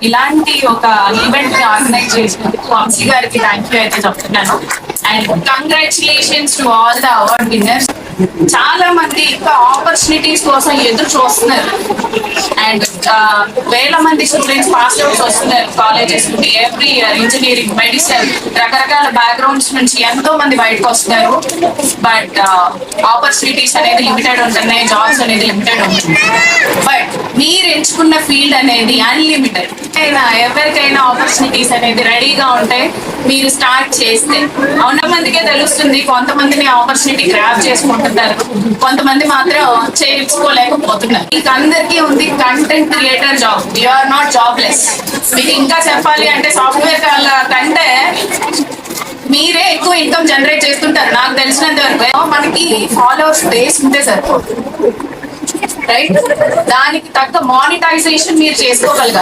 ఇలాంటి ఒక ఈవెంట్ ని ఆర్గనైజ్ చేసినందుకు వంశీ గారికి థ్యాంక్ యూ అయితే చెప్తున్నాను. And congratulations to all the award winners. చాలా మంది ఇంకా ఆపర్చునిటీస్ కోసం ఎదురు చూస్తున్నారు. అండ్ వేల మంది స్టూడెంట్స్ పాస్ అవుట్స్ వస్తున్నారు కాలేజెస్ నుండి ఎవ్రీ ఇయర్. ఇంజనీరింగ్, మెడిసిన్, రకరకాల బ్యాక్గ్రౌండ్స్ నుంచి ఎంతో మంది బయటకు వస్తున్నారు. బట్ ఆపర్చునిటీస్ అనేది లిమిటెడ్ ఉంటున్నాయి, జాబ్స్ అనేది లిమిటెడ్ ఉంటుంది. బట్ మీరు ఎంచుకున్న ఫీల్డ్ అనేది అన్లిమిటెడ్. ఎవరికైనా ఆపర్చునిటీస్ అనేది రెడీగా ఉంటే మీరు స్టార్ట్ చేస్తే ఉన్న మందికే తెలుస్తుంది. కొంతమందిని ఆపర్చునిటీ గ్రాప్ చేసుకుంటున్నారు, కొంతమంది మాత్రం చేయించుకోలేకపోతున్నారు. మీకు అందరికీ ఉంది content creator job. You are not jobless. మీకు ఇంకా చెప్పాలి అంటే సాఫ్ట్వేర్ కంటే మీరే ఎక్కువ ఇన్కమ్ జనరేట్ చేస్తుంటారు నాకు తెలిసినంత వరకు. మనకి ఫాలోవర్స్ బేస్ ఉంటే సరిపోతుంది, రైట్? దానికి తగ్గ మానిటైజేషన్ మీరు చేసుకోగలగాలి.